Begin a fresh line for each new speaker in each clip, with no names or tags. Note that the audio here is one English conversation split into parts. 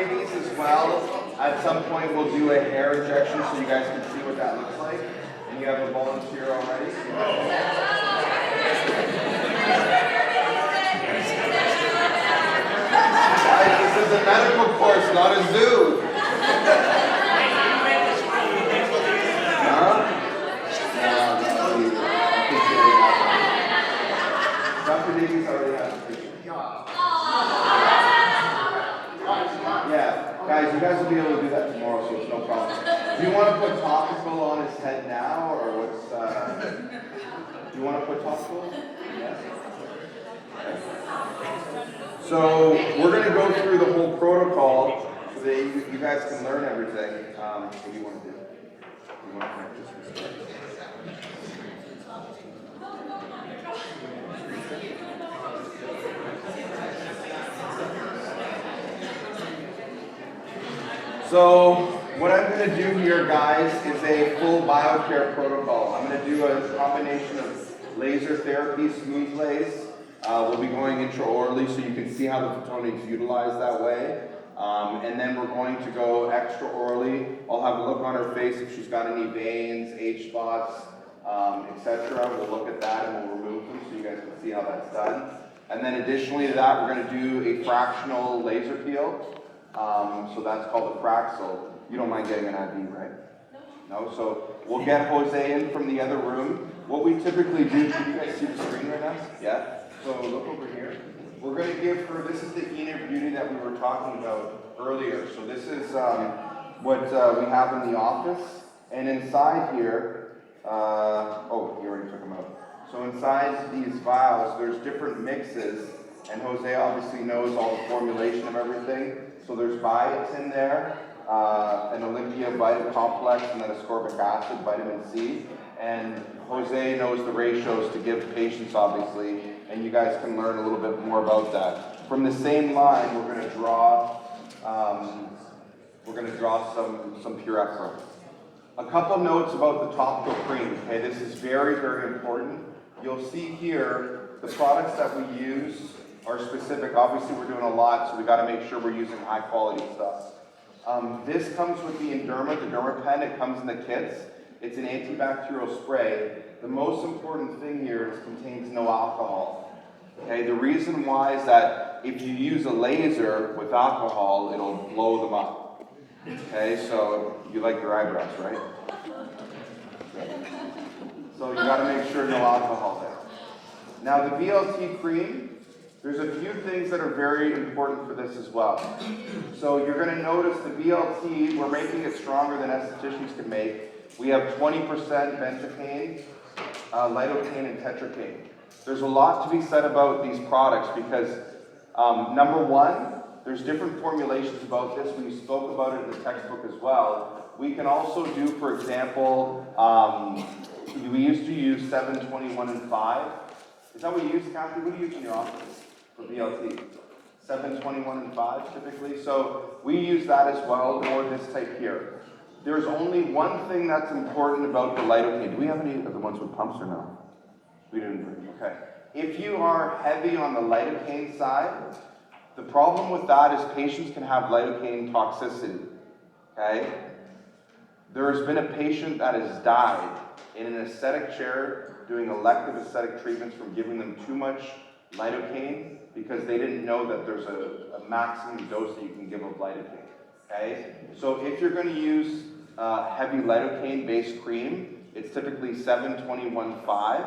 ladies as well. At some point we'll do a hair injection so you guys can see what that looks like. And you have a volunteer already. Guys, this is a medical course, not a zoo. Dr. Davies already has a picture. Yeah, guys, you guys will be able to do that tomorrow, so it's no problem. Do you want to put topical on his head now, or what's, do you want to put topical? Yes. Okay. So, we're going to go through the whole protocol so that you guys can learn everything. What do you want to do? You want to connect this with this? So what I'm going to do here, guys, is a full biocare protocol. I'm going to do a combination of laser therapy, smooth lace. We'll be going intraorally so you can see how the photonics is utilized that way. And then we're going to go extraorally. I'll have a look on her face if she's got any veins, age spots, etc. We'll look at that and we'll remove them so you guys can see how that's done. And then additionally to that, we're going to do a fractional laser peel. So that's called a Fraxel. You don't mind getting an IV, right? No? So we'll get Jose in from the other room. What we typically do, can you guys see the screen right now? Yeah? So look over here. We're going to give her, this is the inner beauty that we were talking about earlier. So this is what we have in the office. And inside here, oh, you already took them out. So inside these vials, there's different mixes. And Jose obviously knows all the formulation of everything. So there's biotin there, an Olympia Vita Complex, and then ascorbic acid, vitamin C. And Jose knows the ratios to give patients, obviously, and you guys can learn a little bit more about that. From the same line, we're going to draw some purephrine. A couple notes about the topical cream. Okay, this is very, very important. You'll see here the products that we use are specific. Obviously, we're doing a lot, so we got to make sure we're using high quality stuff. This comes with the Derma Pen. It comes in the kits. It's an antibacterial spray. The most important thing here is it contains no alcohol. Okay, the reason why is that if you use a laser with alcohol, it'll blow them up. Okay, so you like your eyebrows, right? So you got to make sure no alcohol there. Now the VLT cream. There's a few things that are very important for this as well. So you're going to notice the VLT, we're making it stronger than estheticians can make. We have 20% benzocaine, lidocaine, and tetracaine. There's a lot to be said about these products because, number one, there's different formulations about this. We spoke about it in the textbook as well. We can also do, for example, we used to use 7, 21, and 5. Is that what you use, Kathy? What do you use in your office for BLT? 7, 21, and 5 typically. So we use that as well, or this type here. There's only one thing that's important about the lidocaine. Do we have any of the ones with pumps or no? We didn't. Okay. If you are heavy on the lidocaine side, the problem with that is patients can have lidocaine toxicity. Okay? There's been a patient that has died in an aesthetic chair doing elective aesthetic treatments from giving them too much lidocaine because they didn't know that there's a maximum dose that you can give of lidocaine. Okay? So if you're going to use heavy lidocaine-based cream, it's typically 7, 21, 5,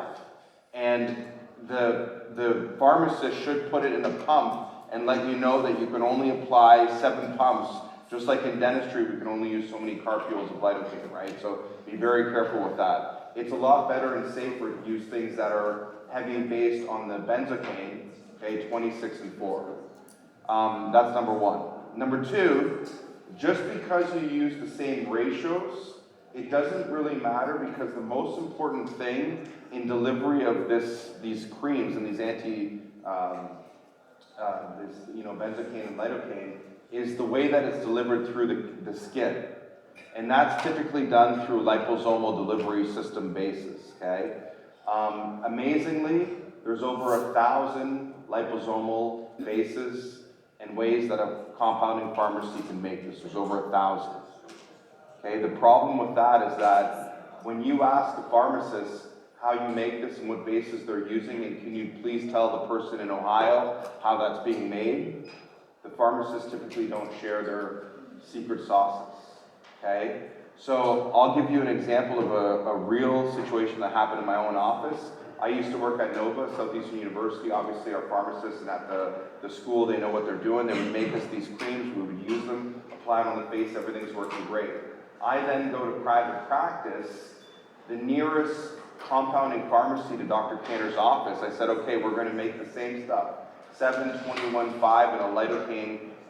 and the pharmacist should put it in a pump and let you know that you can only apply 7 pumps. Just like in dentistry, we can only use so many carpules of lidocaine, right? So be very careful with that. It's a lot better and safer to use things that are heavy based on the benzocaine, okay, 26 and 4. That's number one. Number two, just because you use the same ratios, it doesn't really matter because the most important thing in delivery of these creams and these benzocaine and lidocaine is the way that it's delivered through the skin. And that's typically done through liposomal delivery system bases, okay? Amazingly, there's over 1,000 liposomal bases and ways that a compounding pharmacy can make this. There's over 1,000. Okay, the problem with that is that when you ask the pharmacist how you make this and what bases they're using, and can you please tell the person in Ohio how that's being made, the pharmacists typically don't share their secret sauces. Okay, so I'll give you an example of a real situation that happened in my own office. I used to work at Nova, Southeastern University. Obviously, our pharmacists and at the school, they know what they're doing. They would make us these creams, we would use them, apply them on the face, everything's working great. I then go to private practice. The nearest compounding pharmacy to Dr. Cantor's office, I said, okay, we're going to make the same stuff. 7-21-5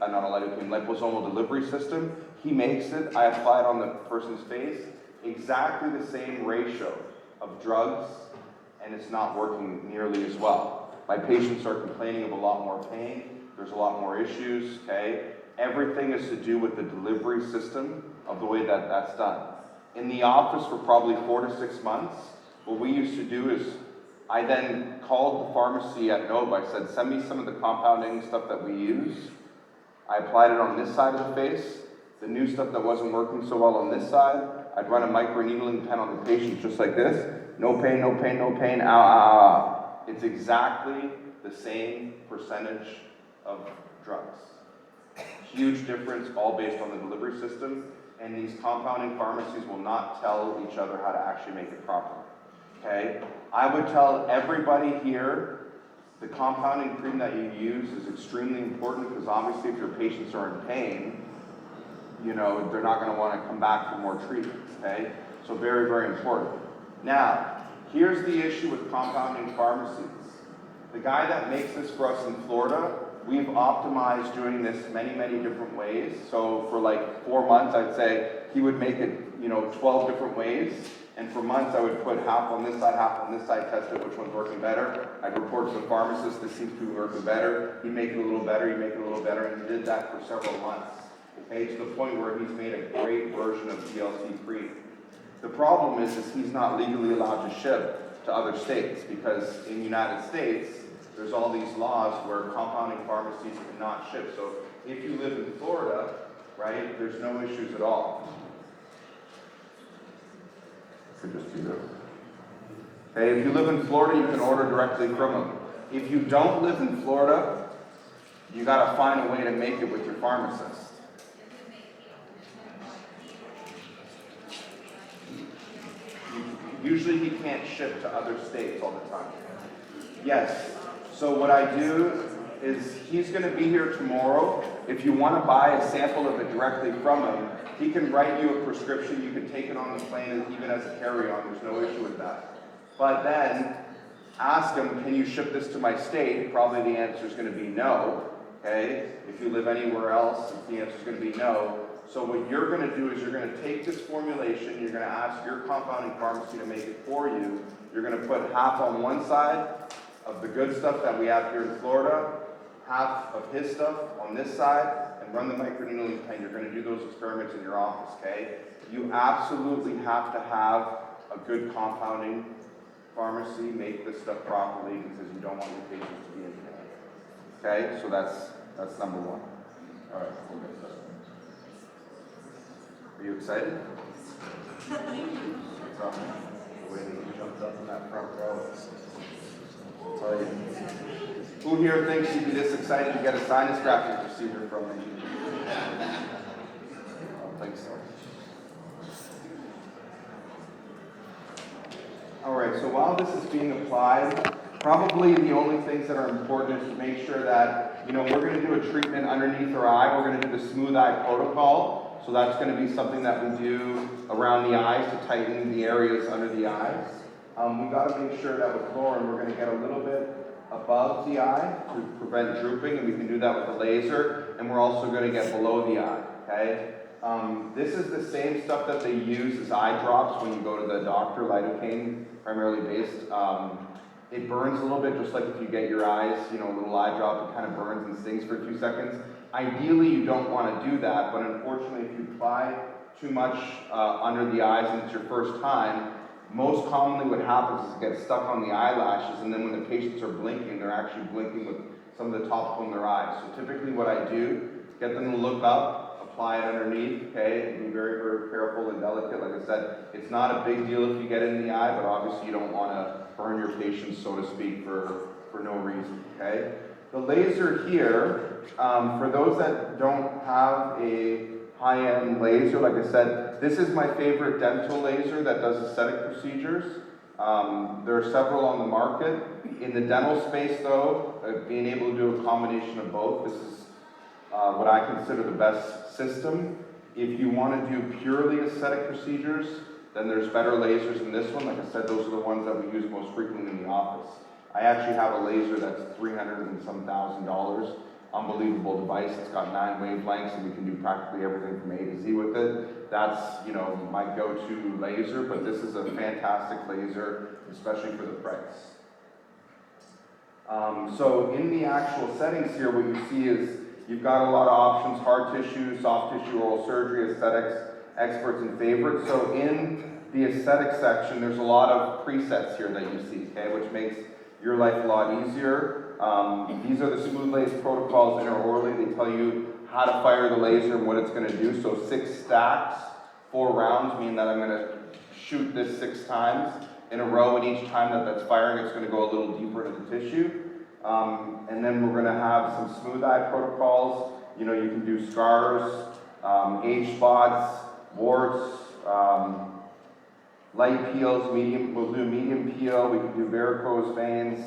and liposomal delivery system. He makes it, I apply it on the person's face, exactly the same ratio of drugs, and it's not working nearly as well. My patients are complaining of a lot more pain, there's a lot more issues, okay? Everything is to do with the delivery system of the way that that's done. In the office for probably 4 to 6 months, what we used to do is, I then called the pharmacy at Nova. I said, send me some of the compounding stuff that we use. I applied it on this side of the face. The new stuff that wasn't working so well on this side, I'd run a microneedling pen on the patient just like this. No pain, no pain, no pain, ow, ow, ow. It's exactly the same percentage of drugs. Huge difference, all based on the delivery system. And these compounding pharmacies will not tell each other how to actually make it properly. Okay? I would tell everybody here, the compounding cream that you use is extremely important because obviously if your patients are in pain, you know, they're not going to want to come back for more treatment, okay? So very, very important. Now, here's the issue with compounding pharmacies. The guy that makes this for us in Florida, we've optimized doing this many, many different ways. So for like 4 months, I'd say he would make it, you know, 12 different ways. And for months, I would put half on this side, half on this side, test it, which one's working better. I'd report to the pharmacist, this seems to be working better. He'd make it a little better, he'd make it a little better, and he did that for several months. Okay, to the point where he's made a great version of DLC cream. The problem is he's not legally allowed to ship to other states because in the United States, there's all these laws where compounding pharmacies cannot ship. So if you live in Florida, right, there's no issues at all. Could just be this. Okay, if you live in Florida, you can order directly from them. If you don't live in Florida, you got to find a way to make it with your pharmacist. Usually he can't ship to other states all the time. Yes, so what I do is he's going to be here tomorrow. If you want to buy a sample of it directly from him, he can write you a prescription. You can take it on the plane even as a carry-on. There's no issue with that. But then ask him, can you ship this to my state? Probably the answer is going to be no. Okay? If you live anywhere else, the answer is going to be no. So what you're going to do is you're going to take this formulation, you're going to ask your compounding pharmacy to make it for you. You're going to put half on one side of the good stuff that we have here in Florida, half of his stuff on this side, and run the microneedling pen. You're going to do those experiments in your office, okay? You absolutely have to have a good compounding pharmacy make this stuff properly because you don't want your patients to be in pain. Okay, so that's number one. All right, we'll get started. Are you excited? What's up? The way that you jumped up in that front row. I'll tell you. Who here thinks you'd be this excited to get a sinus grafting procedure from me? I don't think so. All right, so while this is being applied, probably the only things that are important is to make sure that, you know, we're going to do a treatment underneath our eye. We're going to do the smooth eye protocol. So that's going to be something that we do around the eyes to tighten the areas under the eyes. We got to make sure that with fluorine, we're going to get a little bit above the eye to prevent drooping, and we can do that with the laser, and we're also going to get below the eye, okay? This is the same stuff that they use as eye drops when you go to the doctor, lidocaine primarily based. It burns a little bit, just like if you get your eyes, you know, a little eye drop, it kind of burns and stings for a few seconds. Ideally, you don't want to do that, but unfortunately, if you apply too much under the eyes and it's your first time, most commonly what happens is it gets stuck on the eyelashes, and then when the patients are blinking, they're actually blinking with some of the topical in their eyes. So typically what I do, get them to look up, apply it underneath, okay, and be very, very careful and delicate. Like I said, it's not a big deal if you get it in the eye, but obviously you don't want to burn your patients, so to speak, for no reason, okay? The laser here, for those that don't have a high-end laser, like I said, this is my favorite dental laser that does aesthetic procedures. There are several on the market. In the dental space though, being able to do a combination of both, this is what I consider the best system. If you want to do purely aesthetic procedures, then there's better lasers than this one. Like I said, those are the ones that we use most frequently in the office. I actually have a laser that's $300 and some $1,000. Unbelievable device. It's got 9 wavelengths and we can do practically everything from A to Z with it. That's, you know, my go-to laser, but this is a fantastic laser, especially for the price. So in the actual settings here, what you see is you've got a lot of options: hard tissue, soft tissue, oral surgery, aesthetics, experts, and favorites. So in the aesthetic section, there's a lot of presets here that you see, okay, which makes your life a lot easier. These are the smooth lace protocols intraorally. They tell you how to fire the laser and what it's going to do. So 6 stacks, 4 rounds, mean that I'm going to shoot this 6 times in a row, and each time that that's firing, it's going to go a little deeper into the tissue. And then we're going to have some smooth eye protocols. You know, you can do scars, age spots, warts, light peels, medium, we'll do medium peel, we can do varicose veins,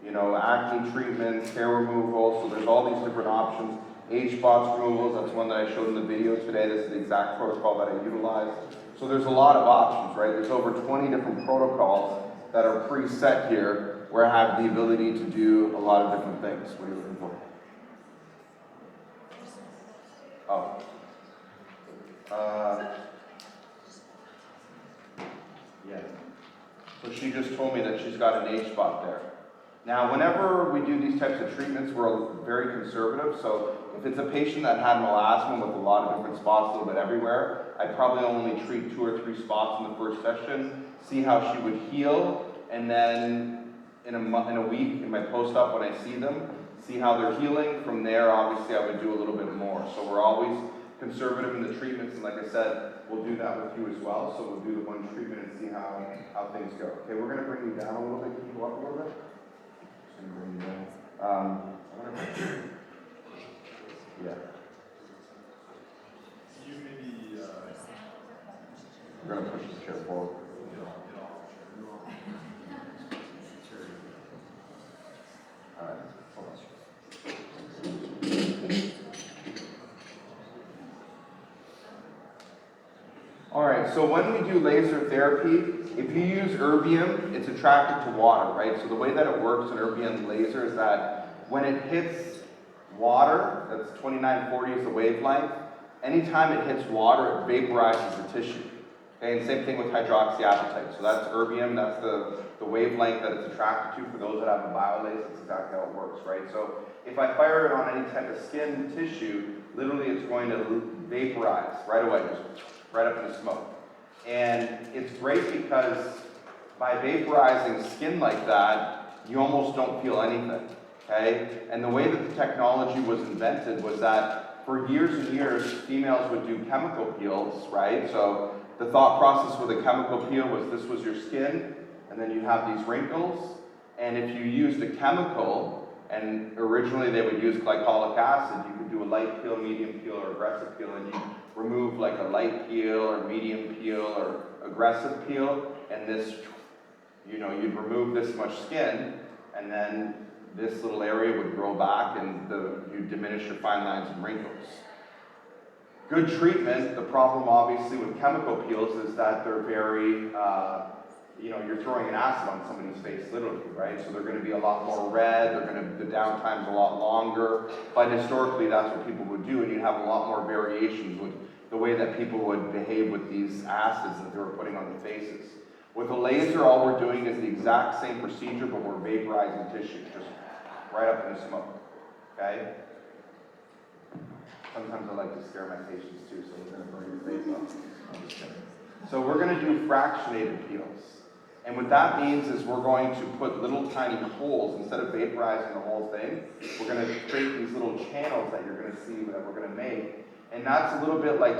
you know, acne treatments, hair removal, so there's all these different options. Age spots removals, that's one that I showed in the video today. This is the exact protocol that I utilize. So there's a lot of options, right? There's over 20 different protocols that are preset here, where I have the ability to do a lot of different things. What are you looking for? Oh. Yeah. So she just told me that she's got an age spot there. Now, whenever we do these types of treatments, we're very conservative. So if it's a patient that had melasma with a lot of different spots, a little bit everywhere, I'd probably only treat 2 or 3 spots in the first session, see how she would heal, and then in a week, in my post-op when I see them, see how they're healing. From there, obviously, I would do a little bit more. So we're always conservative in the treatments, and like I said, we'll do that with you as well. So we'll do the one treatment and see how things go. Okay, we're going to bring you down a little bit. Can you go up a little bit? Just going to bring you down. Yeah.
You maybe,
We're going to push the chair forward. All right. Hold on. All right, so when we do laser therapy, if you use erbium, it's attracted to water, right? So the way that it works in erbium laser is that when it hits water, that's 2940 is the wavelength, anytime it hits water, it vaporizes the tissue. Okay, and same thing with hydroxyapatite. So that's erbium, that's the wavelength that it's attracted to. For those that have a biolaser, that's exactly how it works, right? So if I fire it on any type of skin tissue, literally it's going to vaporize right away, just right up into smoke. And it's great because by vaporizing skin like that, you almost don't feel anything, okay? And the way that the technology was invented was that for years and years, females would do chemical peels, right? So the thought process with a chemical peel was this was your skin, and then you have these wrinkles, and if you used a chemical, and originally they would use glycolic acid, you could do a light peel, medium peel, or aggressive peel, and you remove like a light peel, or medium peel, or aggressive peel, and this, you know, you'd remove this much skin, and then this little area would grow back, and you'd diminish your fine lines and wrinkles. Good treatment. The problem obviously with chemical peels is that they're very, you know, you're throwing an acid on somebody's face literally, right? So they're going to be a lot more red, the downtime's a lot longer, but historically that's what people would do, and you have a lot more variations with the way that people would behave with these acids that they were putting on the faces. With a laser, all we're doing is the exact same procedure, but we're vaporizing tissue, just right up in the smoke, okay? Sometimes I like to scare my patients too, so we're going to burn your face up. I'm just kidding. So we're going to do fractionated peels. And what that means is we're going to put little tiny holes, instead of vaporizing the whole thing, we're going to create these little channels that you're going to see that we're going to make. And that's a little bit like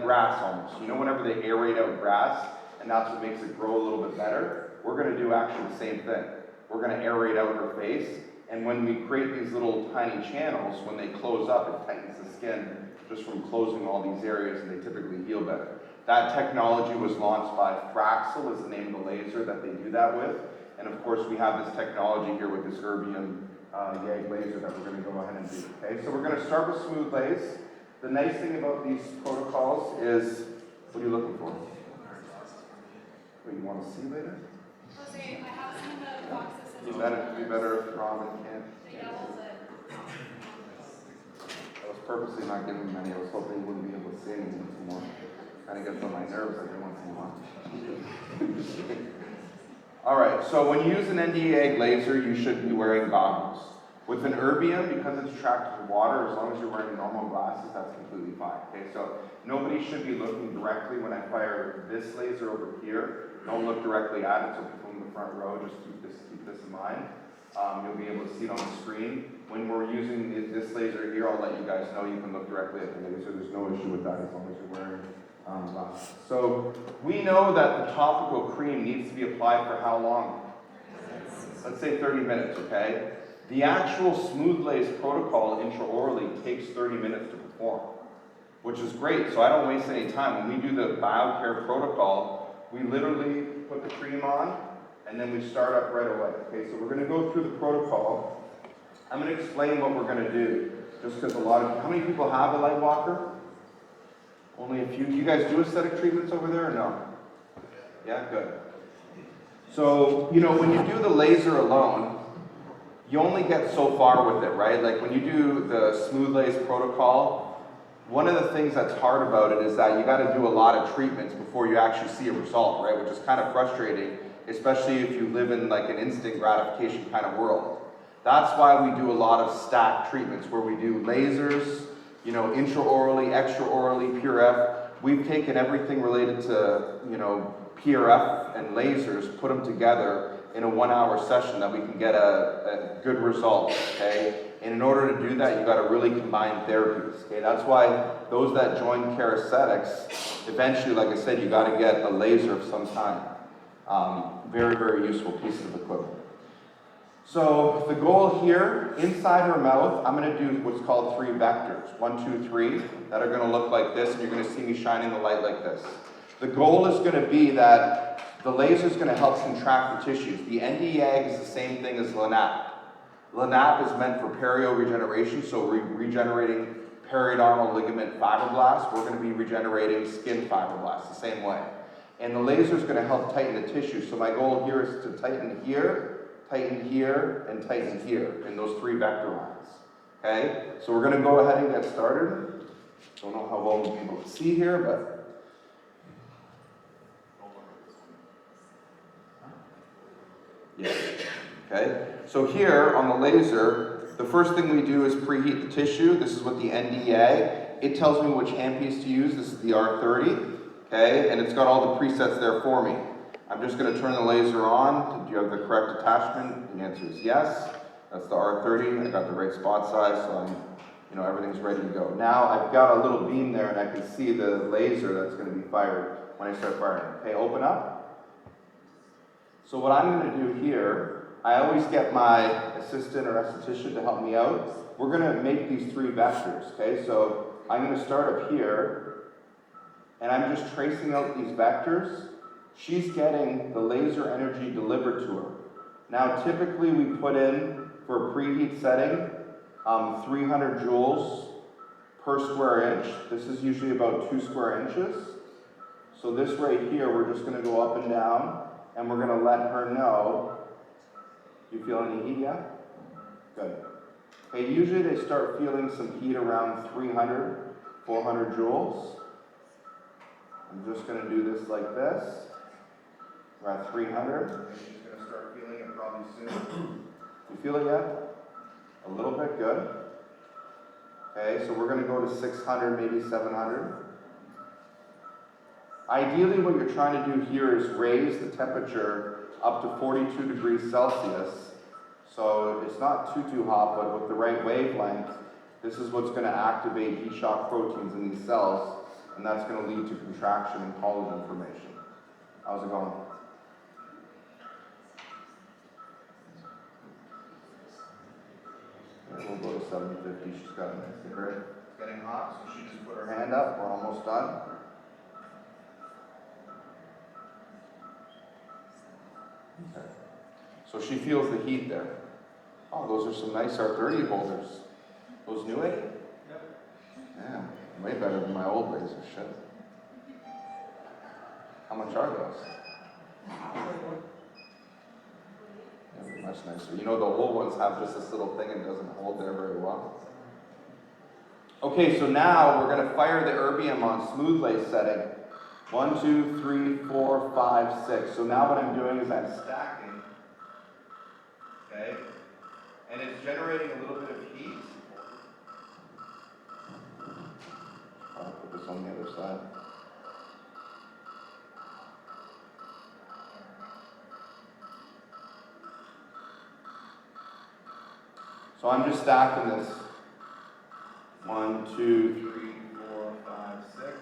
grass almost. You know, whenever they aerate out grass, and that's what makes it grow a little bit better, we're going to do actually the same thing. We're going to aerate out her face, and when we create these little tiny channels, when they close up, it tightens the skin just from closing all these areas, and they typically heal better. That technology was launched by Fraxel, is the name of the laser that they do that with. And of course, we have this technology here with this erbium YAG laser that we're going to go ahead and do. Okay, so we're going to start with smooth lace. The nice thing about these protocols is, what are you looking for? What, you want to see later?
Jose, I have some of the boxes.
It'd be better if Robin can't.
The yellows that.
I was purposely not giving many. I was hoping you wouldn't be able to see anything more. Kind of gets on my nerves. I didn't want to see much. All right, so when you use an NDA laser, you should be wearing goggles. With an erbium, because it's attracted to water, as long as you're wearing normal glasses, that's completely fine. Okay, so nobody should be looking directly when I fire this laser over here. Don't look directly at it, so people in the front row, just keep this in mind. You'll be able to see it on the screen. When we're using this laser here, I'll let you guys know you can look directly at the laser. There's no issue with that as long as you're wearing glasses. So we know that the topical cream needs to be applied for how long? Let's say 30 minutes, okay? The actual smooth lace protocol intraorally takes 30 minutes to perform, which is great, so I don't waste any time. When we do the BioCare protocol, we literally put the cream on, and then we start up right away. Okay, so we're going to go through the protocol. I'm going to explain what we're going to do, just because how many people have a light walker? Only a few. Do you guys do aesthetic treatments over there or no? Yeah, good. So, you know, when you do the laser alone, you only get so far with it, right? Like when you do the smooth lace protocol, one of the things that's hard about it is that you got to do a lot of treatments before you actually see a result, right? Which is kind of frustrating, especially if you live in like an instant gratification kind of world. That's why we do a lot of stacked treatments where we do lasers, you know, intraorally, extraorally, PRF. We've taken everything related to, you know, PRF and lasers, put them together in a 1-hour session that we can get a good result, okay? And in order to do that, you got to really combine therapies, okay? That's why those that join Aesthetics, eventually, like I said, you got to get a laser of some kind. Very, very useful piece of equipment. So the goal here, inside her mouth, I'm going to do what's called 3 vectors, 1, 2, 3, that are going to look like this, and you're going to see me shining the light like this. The goal is going to be that the laser is going to help contract the tissues. The NDYAG is the same thing as LANAP. LANAP is meant for perio-regeneration, so we're regenerating periodermal ligament fibroblasts. We're going to be regenerating skin fibroblasts the same way. And the laser is going to help tighten the tissue. So my goal here is to tighten here, and tighten here in those 3 vector lines. Okay? So we're going to go ahead and get started. Don't know how well we'll be able to see here, but yeah. Okay, so here on the laser, the first thing we do is preheat the tissue. This is with the NDA. It tells me which handpiece to use. This is the R30, okay, and it's got all the presets there for me. I'm just going to turn the laser on. Do you have the correct attachment? The answer is yes. That's the R30. I got the right spot size, so everything's ready to go. Now I've got a little beam there, and I can see the laser that's going to be fired when I start firing. Okay, open up. So what I'm going to do here, I always get my assistant or esthetician to help me out. We're going to make these 3 vectors, okay? So I'm going to start up here, and I'm just tracing out these vectors. She's getting the laser energy delivered to her. Now typically we put in, for a preheat setting, 300 joules per square inch. This is usually about 2 square inches. So this right here, we're just going to go up and down. And we're going to let her know. You feel any heat yet? Good. Okay, usually they start feeling some heat around 300, 400 joules. I'm just going to do this like this. We're at 300. She's going to start feeling it probably soon. You feel it yet? A little bit, good. Okay, so we're going to go to 600, maybe 700. Ideally, what you're trying to do here is raise the temperature up to 42 degrees Celsius. So it's not too hot, but with the right wavelength, this is what's going to activate heat shock proteins in these cells, and that's going to lead to contraction and collagen formation. How's it going? Okay, we'll go to 750. She's got a nice cigarette. It's getting hot, so she just put her hand up. We're almost done. Okay. So she feels the heat there. Oh, those are some nice R30 holders. Those new any? Yep. Yeah, way better than my old laser shit. How much are those? Yeah, much nicer. You know, the old ones have just this little thing and doesn't hold there very well. Okay, so now we're going to fire the erbium on smooth lace setting. 1, 2, 3, 4, 5, 6. So now what I'm doing is I'm stacking. Okay? And it's generating a little bit of heat. I'll put this on the other side. So I'm just stacking this. 1, 2, 3, 4, 5, 6.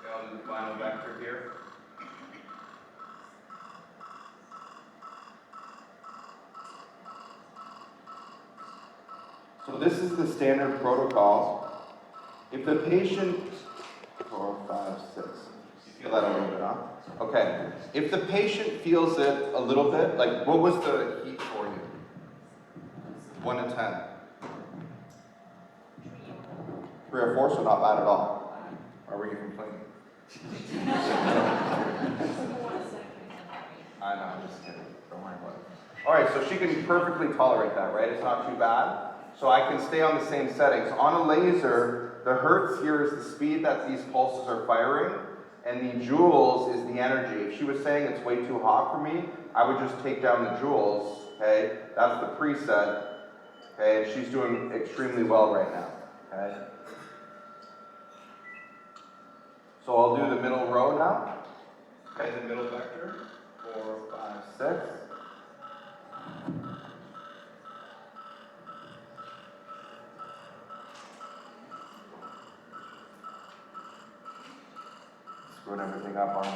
I'll do the final vector here. So this is the standard protocol. If the patient, 4, 5, 6, you feel that a little bit, huh? Okay. If the patient feels it a little bit, like what was the heat for you? 1 to 10. 3 or 4, so not bad at all. Why were you complaining? I know, I'm just kidding. Don't worry about it. All right, so she can perfectly tolerate that, right? It's not too bad. So I can stay on the same settings. On a laser, the hertz here is the speed that these pulses are firing, and the joules is the energy. If she was saying it's way too hot for me, I would just take down the joules, okay? That's the preset, okay? And she's doing extremely well right now, okay? So I'll do the middle row now. Okay, the middle vector. 4, 5, 6. Screwing everything up on it.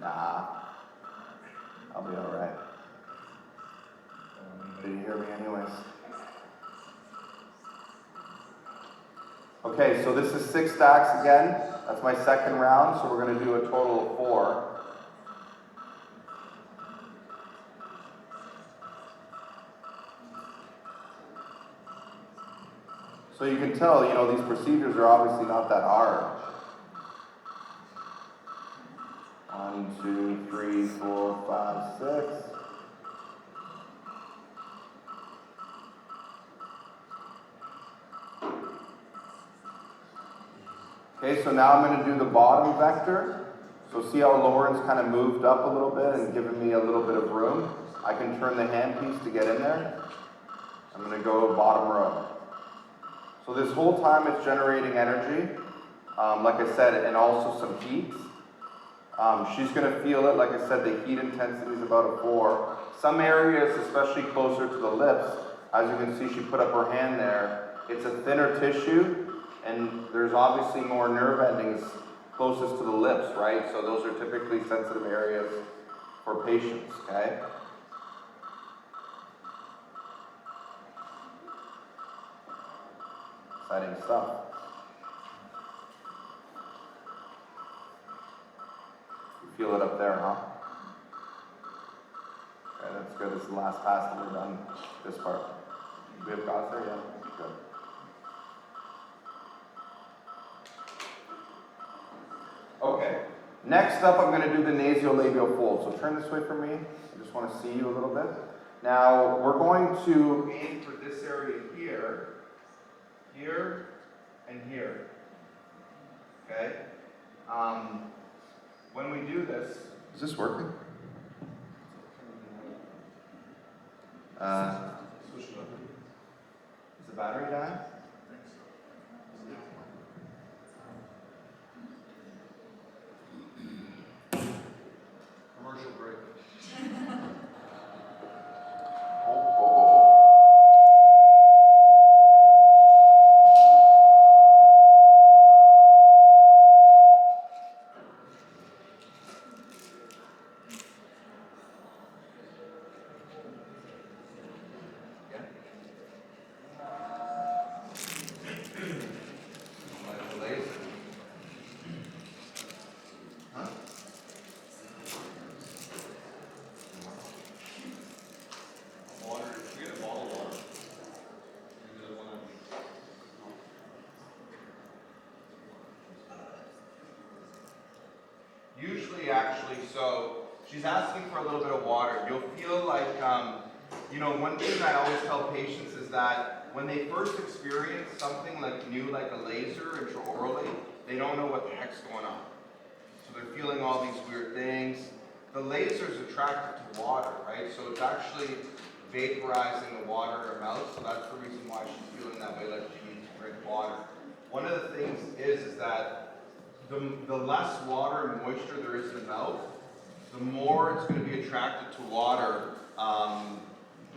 Nah. I'll be alright. Did you hear me anyways? Okay, so this is 6 stacks again. That's my second round, so we're going to do a total of 4. So you can tell, you know, these procedures are obviously not that hard. 1, 2, 3, 4, 5, 6. Okay, so now I'm going to do the bottom vector. So see how Lauren's kind of moved up a little bit and given me a little bit of room? I can turn the handpiece to get in there. I'm going to go bottom row. So this whole time it's generating energy, like I said, and also some heat. She's going to feel it. Like I said, the heat intensity is about a 4. Some areas, especially closer to the lips, as you can see, she put up her hand there. It's a thinner tissue. And there's obviously more nerve endings closest to the lips, right? So those are typically sensitive areas for patients, okay? Exciting stuff. You feel it up there, huh? Okay, that's good. This is the last pass and we're done this part. Do we have gauze there? Yeah, good. Okay, Next up, I'm going to do the nasolabial fold. So turn this way for me. I just want to see you a little bit. Now, we're going to aim for this area here, here, and here. Okay? When we do this, is this working? Is the battery dying? Commercial break. Usually, actually, so she's asking for a little bit of water. You'll feel like, you know, one thing I always tell patients is that when they first experience something like new, like a laser intraorally, they don't know what the heck's going on. So they're feeling all these weird things. The laser's attracted to water, right? So it's actually vaporizing the water in her mouth, so that's the reason why she's feeling that way, like she needs to drink water. One of the things is that the less water and moisture there is in the mouth, the more it's going to be attracted to water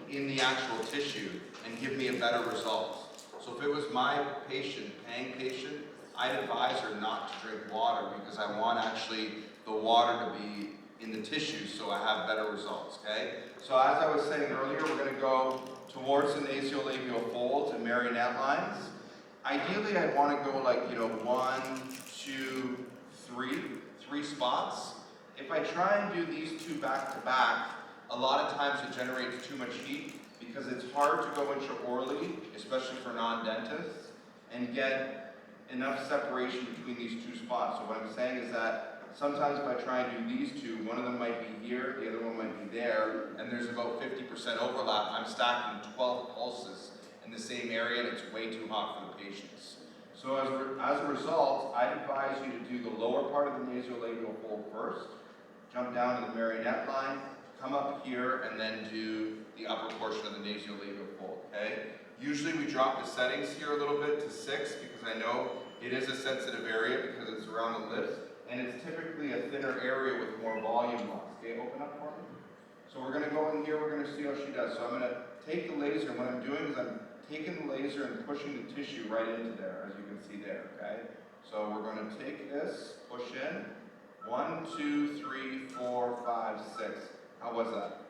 in the actual tissue and give me a better result. So if it was my patient, paying patient, I'd advise her not to drink water because I want actually the water to be in the tissue so I have better results, okay? So as I was saying earlier, we're going to go towards the nasolabial folds and marionette lines. Ideally, I'd want to go like, you know, 1, 2, 3 spots. If I try and do these two back to back, a lot of times it generates too much heat because it's hard to go intraorally, especially for non-dentists, and get enough separation between these two spots. So what I'm saying is that sometimes if I try and do these two, one of them might be here, the other one might be there, and there's about 50% overlap. I'm stacking 12 pulses in the same area, and it's way too hot for the patients. So as a result, I advise you to do the lower part of the nasolabial fold first, jump down to the marionette line, come up here, and then do the upper portion of the nasolabial fold, okay? Usually we drop the settings here a little bit to 6 because I know it is a sensitive area because it's around the lips, and it's typically a thinner area with more volume loss. Okay, open up for me. So we're gonna go in here, we're gonna see how she does. So I'm gonna take the laser, and what I'm doing is I'm taking the laser and pushing the tissue right into there, as you can see there, okay? So we're going to take this, push in, 1, 2, 3, 4, 5, 6. How was that?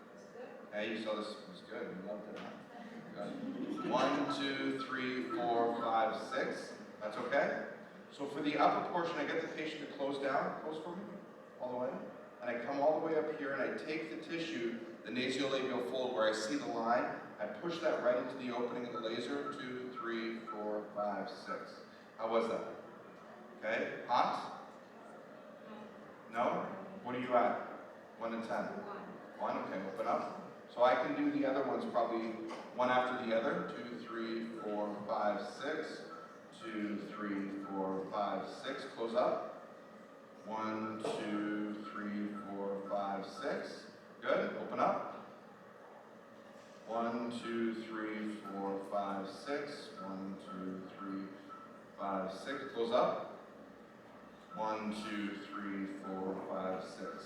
Okay, you saw this was good, you loved it, huh? Good. 1, 2, 3, 4, 5, 6. That's okay? So for the upper portion, I get the patient to close down, close for me, all the way. And I come all the way up here and I take the tissue, the nasolabial fold where I see the line, I push that right into the opening of the laser, 2, 3, 4, 5, 6. How was that? Okay, hot? No? What are you at? 1 to 10? 1, okay, open up. So I can do the other ones probably one after the other, 2, 3, 4, 5, 6. 2, 3, 4, 5, 6, close up. 1, 2, 3, 4, 5, 6. Good, open up. 1, 2, 3, 4, 5, 6. 1, 2, 3, 5, 6. Close up. 1, 2, 3, 4, 5, 6.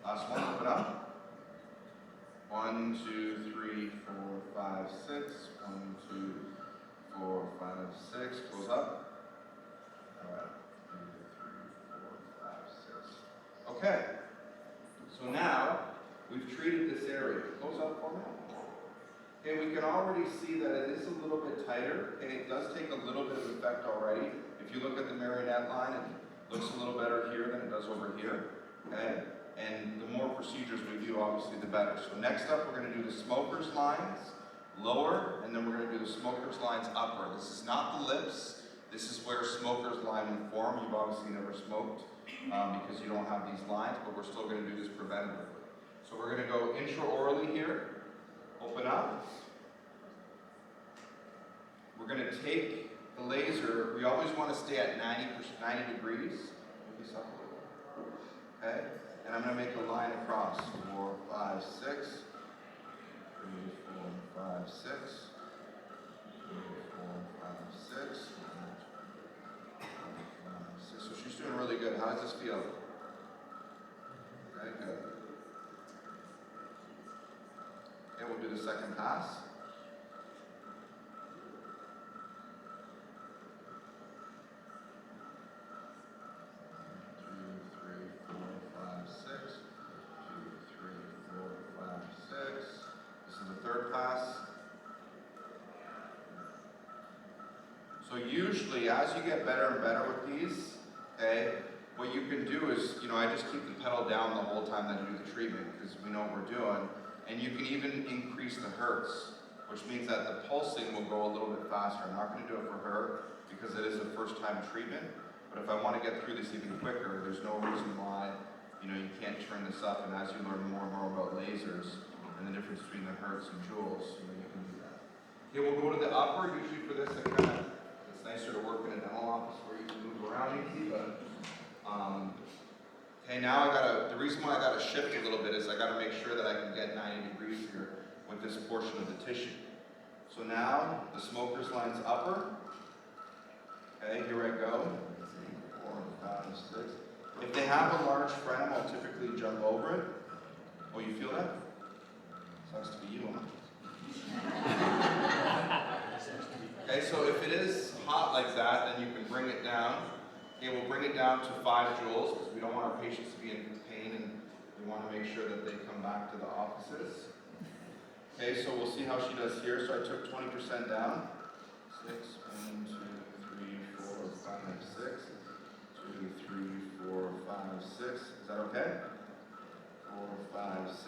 Last one, open up. 1, 2, 3, 4, 5, 6. 1, 2, 4, 5, 6. Close up. All right. 2, 3, 4, 5, 6. Okay. So now we've treated this area. Close up for me. Okay, we can already see that it is a little bit tighter, and it does take a little bit of effect already. If you look at the marionette line, it looks a little better here than it does over here, okay? And the more procedures we do, obviously, the better. So next up, we're going to do the smoker's lines, lower, and then we're going to do the smoker's lines upper. This is not the lips. This is where smoker's line would form. You've obviously never smoked because you don't have these lines, but we're still going to do this preventatively. So we're going to go intraorally here, open up. We're going to take the laser. We always want to stay at 90 degrees. Move this up a little. Okay? And I'm going to make a line across. 4, 5, 6. 3, 4, 5, 6. 3, 4, 5, 6. 5, 6. So she's doing really good. How does this feel? Okay, good. Okay, we'll do the second pass. 6. This is the third pass. So usually, as you get better and better with these, okay, what you can do is, I just keep the pedal down the whole time that I do the treatment because we know what we're doing. And you can even increase the hertz, which means that the pulsing will go a little bit faster. I'm not going to do it for her because it is a first-time treatment. But if I want to get through this even quicker, there's no reason why, you can't turn this up. And as you learn more and more about lasers, and the difference between the hertz and joules, you can do that. Okay, we'll go to the upper. Usually for this, it's nicer to work in a dental office where you can move around easy, but, okay, now the reason why I gotta shift a little bit is I gotta make sure that I can get 90 degrees here with this portion of the tissue. So now, the smoker's line's upper. Okay, here I go. 4, 5, 6. If they have a large frenum, I'll typically jump over it. Oh, you feel that? Sucks to be you, huh? Okay, so if it is hot like that, then you can bring it down. Okay, we'll bring it down to 5 joules because we don't want our patients to be in pain and we want to make sure that they come back to the offices. Okay, so we'll see how she does here. So I took 20% down. 6, 1, 2, 3, 4, 5, 6. 2, 3, 4, 5, 6. Is that okay? 4, 5, 6.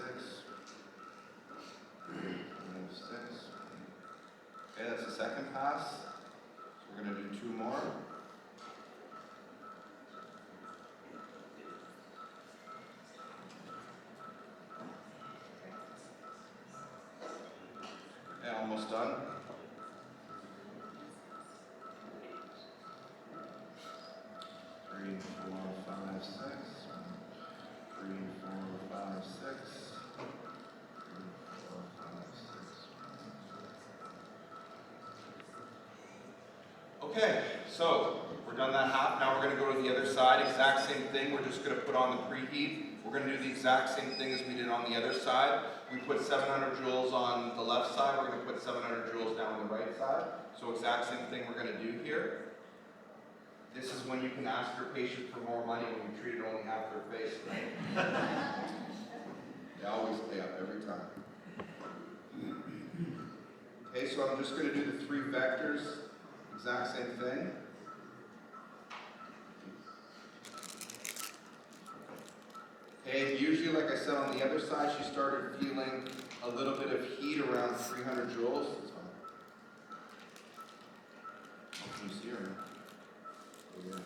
3, 5, 6. Okay, that's the second pass. So we're going to do 2 more. Okay, almost done. 3, 4, 5, 6. 3, 4, 5, 6. 3, 4, 5, 6. Okay, so we're done that half. Now we're going to go to the other side. Exact same thing. We're just going to put on the preheat. We're going to do the exact same thing as we did on the other side. We put 700 joules on the left side. We're going to put 700 joules down on the right side. So exact same thing we're going to do here. This is when you can ask your patient for more money when you treated only half their face, right? They always pay up every time. Okay, so I'm just going to do the 3 vectors. Exact same thing. Okay, usually, like I said, on the other side, she started feeling a little bit of heat around 300 joules. Can you see her? 200.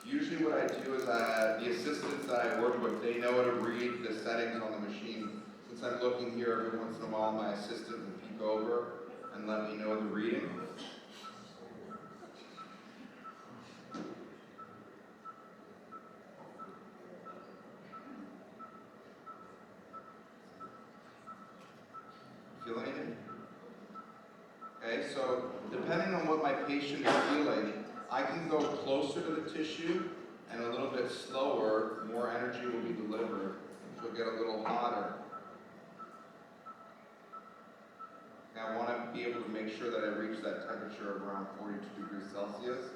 Usually what I do is the assistants that I work with, they know how to read the settings on the machine. Since I'm looking here every once in a while, my assistant will peek over and let me know the reading. Feeling it? Okay, so depending on what my patient is feeling, I can go closer to the tissue and a little bit slower, more energy will be delivered. She'll get a little hotter. I want to be able to make sure that I reach that temperature of around 42 degrees Celsius.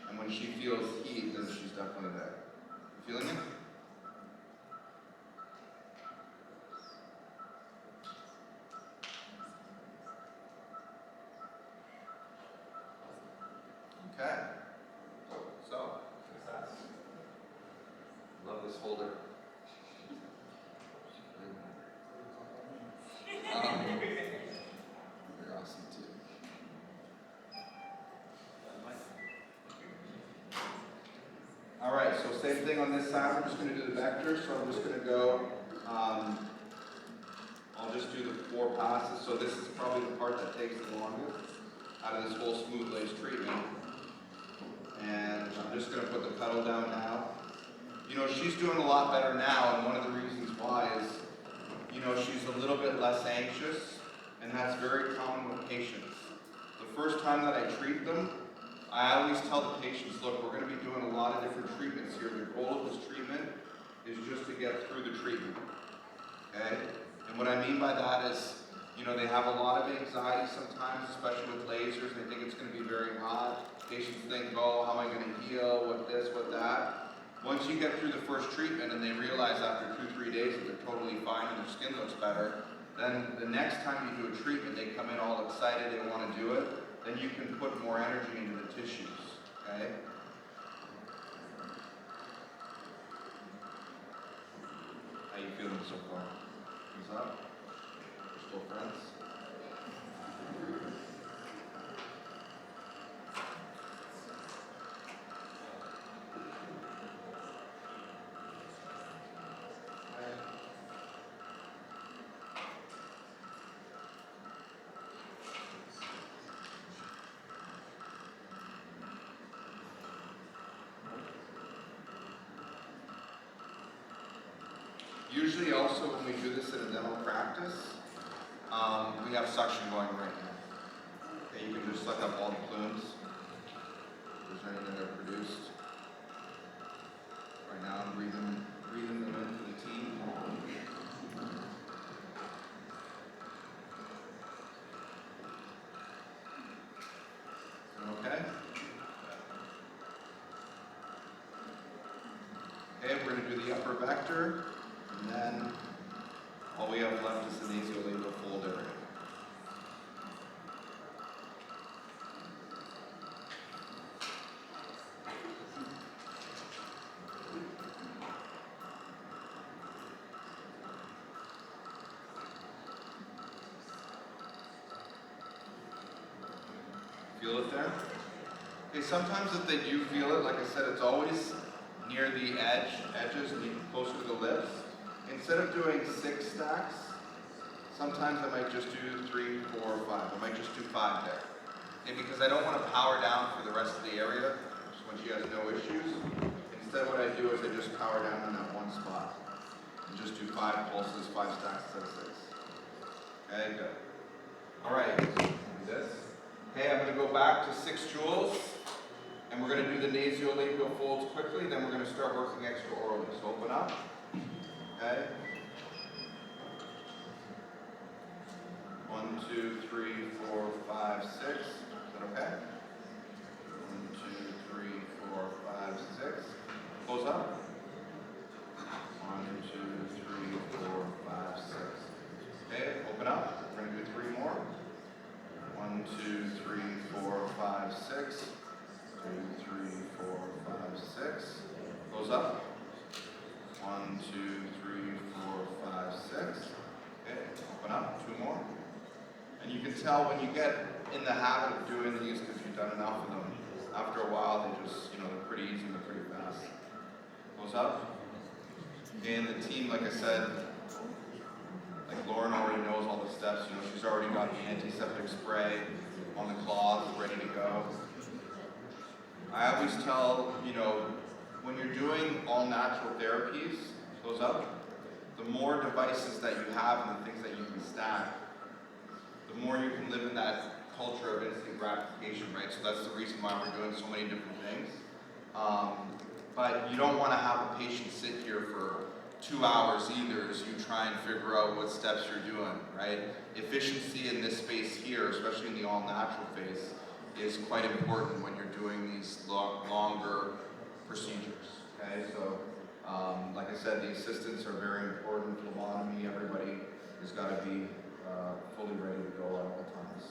And when she feels heat, then she's definitely there. You feeling it? Okay. So, success. Love this holder. You're awesome too. same thing on this side. We're just going to do the vector. So I'm just going to go, I'll just do the 4 passes. So this is probably the part that takes the longest out of this whole smooth lace treatment. And I'm just going to put the pedal down now. You know, she's doing a lot better now, and one of the reasons why is, you know, she's a little bit less anxious, and that's very common with patients. The first time that I treat them, I always tell the patients, look, we're going to be doing a lot of different treatments here. The goal of this treatment is just to get through the treatment, okay? And what I mean by that is, you know, they have a lot of anxiety sometimes, especially with lasers. They think it's going to be very hot. Patients think, oh, how am I going to heal, what this, what that. Once you get through the first treatment and they realize after 2-3 days that they're totally fine and their skin looks better, then the next time you do a treatment, they come in all excited, they want to do it, then you can put more energy into the tissues, okay? How you feeling so far? What's up? We're still friends? Usually also when we do this in a dental practice, we have suction going right now. Okay, you can just suck up all the plumes. If there's anything that are produced. Right now I'm breathing them in for the team. Okay? Okay, we're going to do the upper vector. And then all we have left is the nasolabial fold area. Feel it there? Okay, sometimes if they do feel it, like I said, it's always near the edges, closer to the lips. Instead of doing 6 stacks, sometimes I might just do 3, 4, 5. I might just do 5 there. Okay, because I don't want to power down for the rest of the area, just when she has no issues. Instead what I do is I just power down on that one spot. And just do 5 pulses, 5 stacks instead of 6. Okay, good. Alright, do this. Okay, I'm going to go back to 6 joules. And we're going to do the nasolabial folds quickly, then we're going to start working extra orally. So open up. Okay. 1, 2, 3, 4, 5, 6. Is that okay? 1, 2, 3, 4, 5, 6. Close up. 1, 2, 3, 4, 5, 6. Okay, open up. We're going to do 3 more. 1, 2, 3, 4, 5, 6. 2, 3, 4, 5, 6. Close up. 1, 2, 3, 4, 5, 6. Okay, open up. 2 more. And you can tell when you get in the habit of doing these, because you've done enough of them, after a while they just, you know, they're pretty easy and they're pretty fast. Close up. And the team, like I said, like Lauren already knows all the steps. You know, she's already got the antiseptic spray on the cloth, ready to go. I always tell, you know, when you're doing all natural therapies, close up, the more devices that you have and the things that you can stack, the more you can live in that culture of instant gratification, right? So that's the reason why we're doing so many different things. But you don't want to have a patient sit here for 2 hours either as you try and figure out what steps you're doing, right? Efficiency in this space here, especially in the all-natural phase, is quite important when you're doing these longer procedures, okay? So, like I said, the assistants are very important. Phlebotomy, everybody has got to be fully ready to go at all times.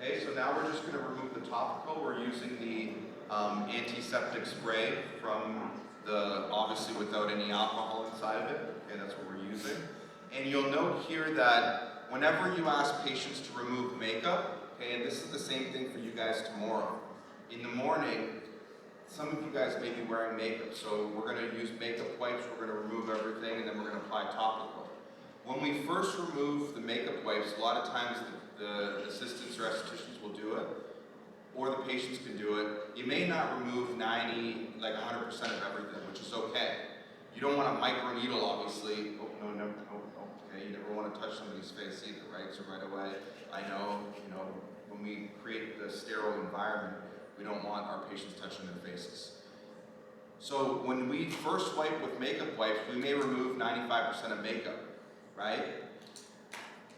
Okay, so now we're just going to remove the topical. We're using the antiseptic spray from the, obviously without any alcohol inside of it. Okay, that's what we're using. And you'll note here that whenever you ask patients to remove makeup, okay, and this is the same thing for you guys tomorrow,
In the morning, some of you guys may be wearing makeup, so we're going to use makeup wipes, we're going to remove everything, and then we're going to apply topical. When we first remove the makeup wipes, a lot of times the assistants or estheticians will do it, or the patients can do it. You may not remove 90, like 100% of everything, which is okay. You don't want to microneedle, obviously. Oh, no, okay, you never want to touch somebody's face either, right? So right away, I know, when we create the sterile environment, we don't want our patients touching their faces. So when we first wipe with makeup wipes, we may remove 95% of makeup, right?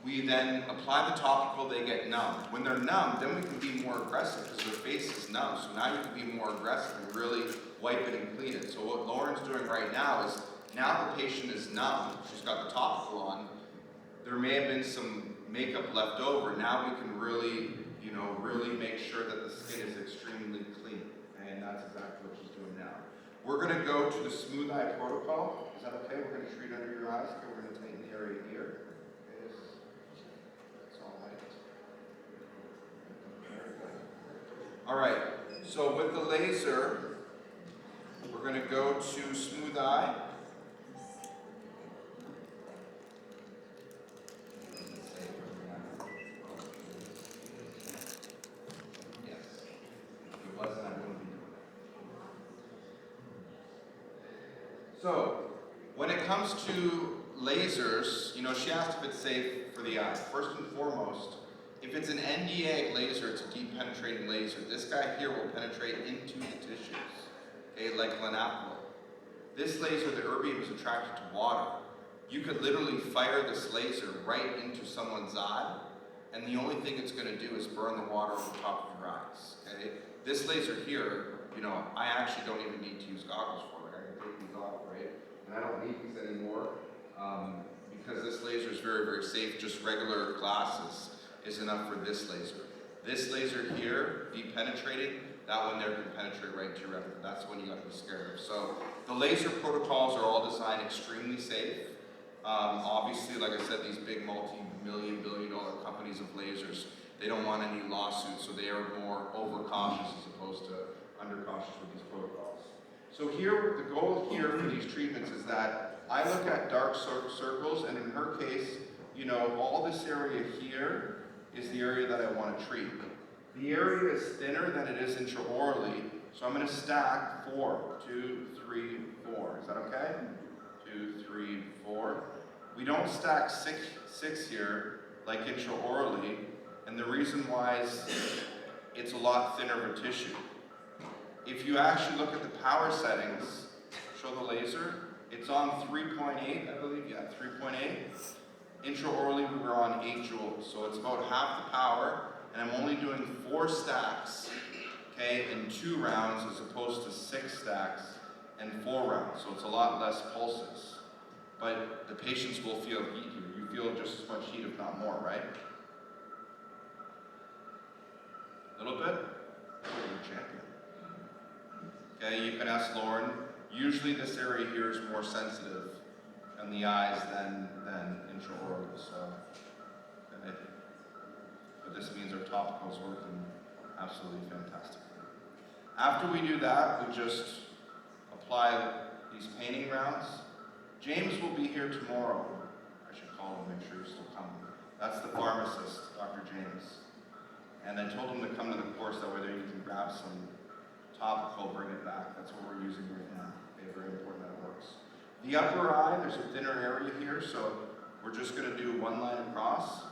We then apply the topical, they get numb. When they're numb, then we can be more aggressive because their face is numb. So now you can be more aggressive and really wipe it and clean it. So what Lauren's doing right now is, now the patient is numb, she's got the topical on, there may have been some makeup left over. Now we can really, really make sure that the skin is extremely clean. And that's exactly what she's doing now. We're gonna go to the smooth eye protocol. Is that okay? We're gonna treat under your eyes. Okay, we're gonna tighten the area here. All right, so with the laser, we're going to go to smooth eye. Yes, if it wasn't, I wouldn't be doing it. So, when it comes to lasers, she asked if it's safe for the eye. First and foremost, if it's an NDA laser, it's a deep penetrating laser. This guy here will penetrate into the tissues, okay, like linapolol. This laser, the erbium, is attracted to water. You could literally fire this laser right into someone's eye, and the only thing it's going to do is burn the water over top of your eyes, okay? This laser here, I actually don't even need to use goggles for it. I can take these off, right? And I don't need these anymore because this laser is very, very safe. Just regular glasses is enough for this laser. This laser here, deep penetrating, that one there can penetrate right into your retina. That's the one you got to be scared of. So the laser protocols are all designed extremely safe. Obviously, like I said, these big multi-million, billion-dollar companies of lasers, they don't want any lawsuits, so they are more overcautious as opposed to undercautious with these protocols. So here, the goal here for these treatments is that I look at dark circles, and in her case, all this area here is the area that I want to treat. The area is thinner than it is intraorally, so I'm going to stack 4. 2, 3, 4. Is that okay? 2, 3, 4. We don't stack 6 here like intraorally, and the reason why is it's a lot thinner of a tissue. If you actually look at the power settings, show the laser, it's on 3.8, I believe, yeah, 3.8. Intraorally, we were on 8 joules, so it's about half the power, and I'm only doing 4 stacks, okay, in 2 rounds as opposed to 6 stacks and 4 rounds, so it's a lot less pulses. But the patients will feel heat here. You feel just as much heat, if not more, right? A little bit? You're a champion. Okay, you can ask Lauren. Usually this area here is more sensitive on the eyes than intraorally, so, okay. But this means our topical is working absolutely fantastically. After we do that, we just apply these painting rounds. James will be here tomorrow. I should call him, make sure he's still coming. That's the pharmacist, Dr. James. And I told him to come to the course, that way you can grab some topical, bring it back. That's what we're using right now. Okay, very important that it works. The upper eye, there's a thinner area here, so we're just going to do 1 line across.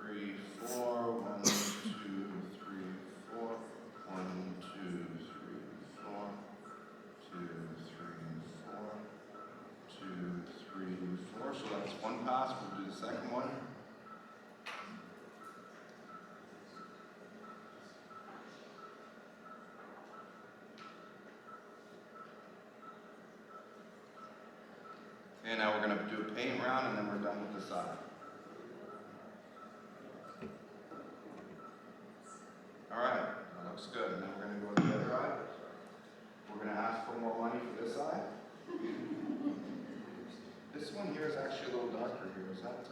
3, 4, 1, 2, 3, 4, 1, 2, 3, 4, 2, 3, 4, 2, 3, 4. So that's 1 pass. We'll do the second one. And now we're going to do a paint round, and then we're done with the side. All right, that looks good. And then we're going to go to the other eye. We're going to ask for more money for this eye. This one here is actually a little darker here. Is that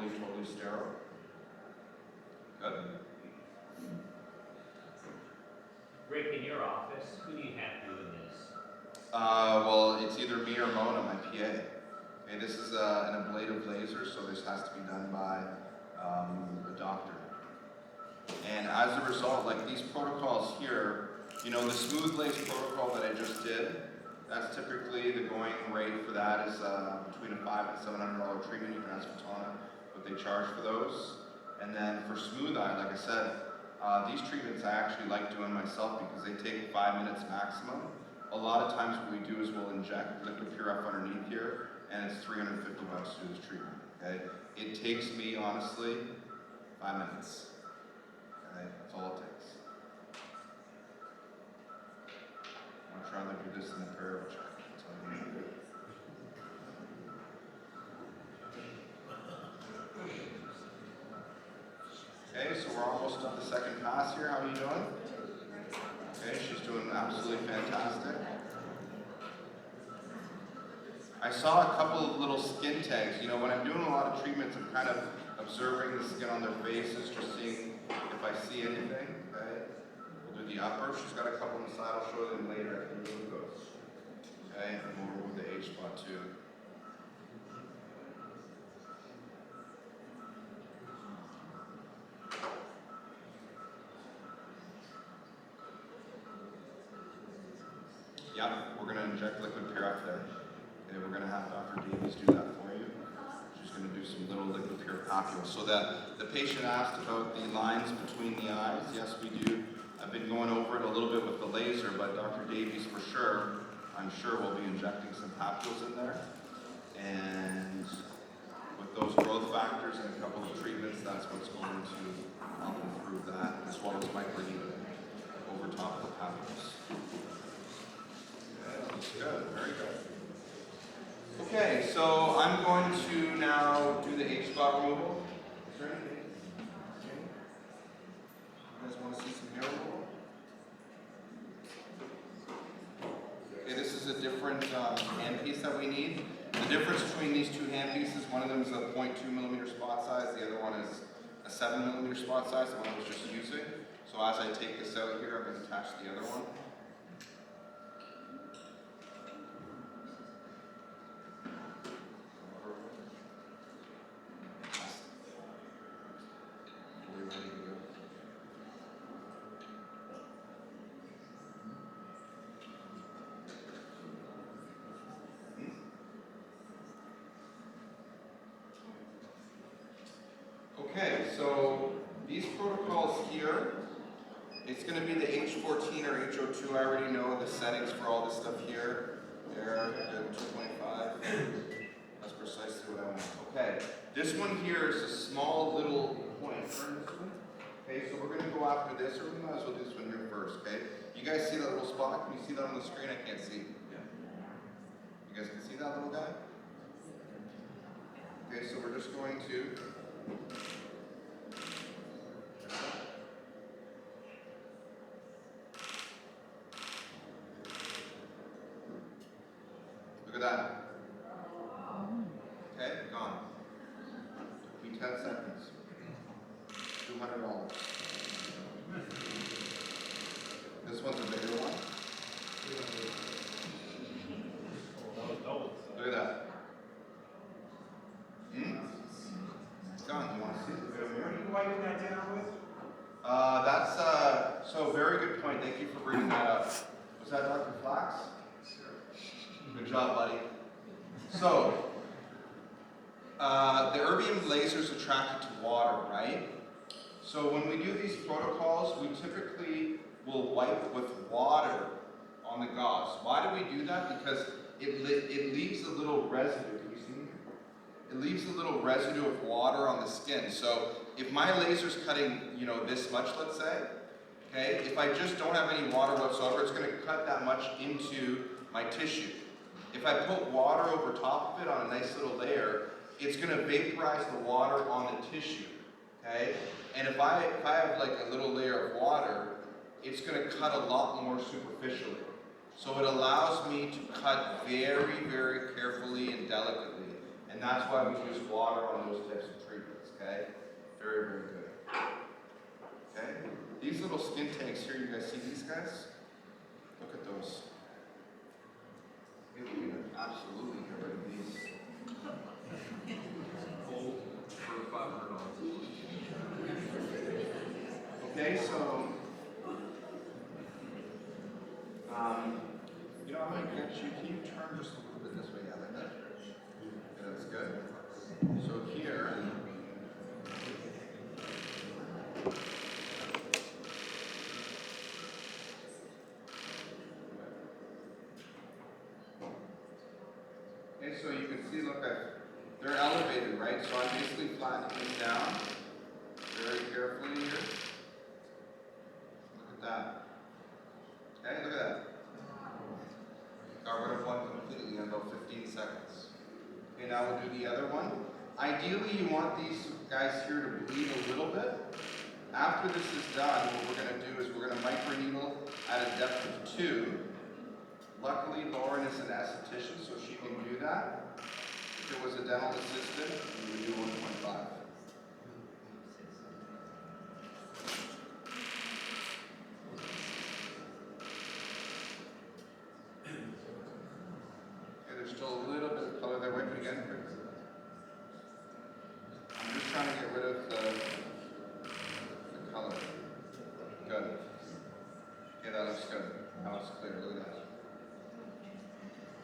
totally sterile. Good.
Rick, in your office, who do you have doing this?
Well, it's either me or Mona, my PA. Okay, this is an ablative laser, so this has to be done by a doctor. And as a result, like these protocols here, you know, the smooth lace protocol that I just did, that's typically the going rate for that is between a $500 and $700 treatment. You can ask Fatana what they charge for those. And then for smooth eye, like I said, these treatments I actually like doing myself because they take 5 minutes maximum. A lot of times what we do is we'll inject liquid pure F underneath here, and it's $350 to do this treatment. Okay, it takes me honestly 5 minutes. Okay, that's all it takes. I'm trying to do this in the parallel check. That's all you need to do. Okay, so we're almost at the second pass here. How are you doing? Okay, she's doing absolutely fantastic. I saw a couple of little skin tags. You know, when I'm doing a lot of treatments, I'm kind of observing the skin on their faces, just seeing if I see anything. Okay, we'll do the upper. She's got a couple on the side. I'll show them later. I can remove those. Okay, and we'll remove the H spot too. Yep, we're going to inject liquid pure F there. Okay, we're going to have Dr. Davies do that for you. She's going to do some little liquid pure papules. So that the patient asked about the lines between the eyes. Yes, we do. I've been going over it a little bit with the laser, but Dr. Davies for sure, I'm sure will be injecting some papules in there. And with those growth factors and a couple of treatments, that's what's going to help improve that, as well as microneedling over top of the papules. Good, very good. Okay, so I'm going to now do the H spot removal. Is there anything? You guys want to see some hair removal? Okay, this is a different handpiece that we need. The difference between these two handpieces, one of them is a 0.2 millimeter spot size, the other one is a 7 millimeter spot size, the one I was just using. So as I take this out here, I'm going to attach the other one. Okay, so these protocols here, it's going to be the H14 or H02. I already know the settings for all this stuff here. There, 225. That's precisely what I want. Okay, this one here is a small little point. Okay, so we're going to go after this, or we might as well do this one here first, okay? You guys see that little spot? Can you see that on the screen? I can't see. Yeah. You guys can see that little guy? Okay, so we're just going to look at that. Okay, gone. Give me 10 seconds. $200. This one's a bigger one. Look at that. It's gone. You want to see it?
What are you wiping that down with?
That's so very good point. Thank you for bringing that up. Was that Dr. Flax? Good job, buddy. So, the erbium laser is attracted to water, right? So when we do these protocols, we typically will wipe with water on the gauze. Why do we do that? Because it leaves a little residue. Can you see me? It leaves a little residue of water on the skin. So if my laser's cutting, you know, this much, let's say, okay, if I just don't have any water whatsoever, it's going to cut that much into my tissue. If I put water over top of it on a nice little layer, it's going to vaporize the water on the tissue, okay? And if I have like a little layer of water, it's going to cut a lot more superficially. So it allows me to cut very, very carefully and delicately. And that's why we use water on those types of treatments. Okay? Very, very good. Okay? These little skin tanks here, you guys see these guys? Look at those. Maybe we can absolutely get rid of these.
Gold for $500.
Okay, so, you know, I might get you, can you turn just a little bit this way? Yeah, like that. Okay, that's good. So here, okay, so you can see, look, they're elevated, right? So I'm basically flattening this down very carefully here. Look at that. Okay, look at that. Got rid of one completely in about 15 seconds. Okay, now we'll do the other one. Ideally, you want these guys here to bleed a little bit. After this is done, what we're going to do is we're going to microneedle at a depth of 2. Luckily, Lauren is an esthetician, so she can do that. If it was a dental assistant, we would do 1.5. Okay, there's still a little bit of color there. Wait, but again, I'm just trying to get rid of the color. Good. Okay, that looks good. That looks clear. Look at that.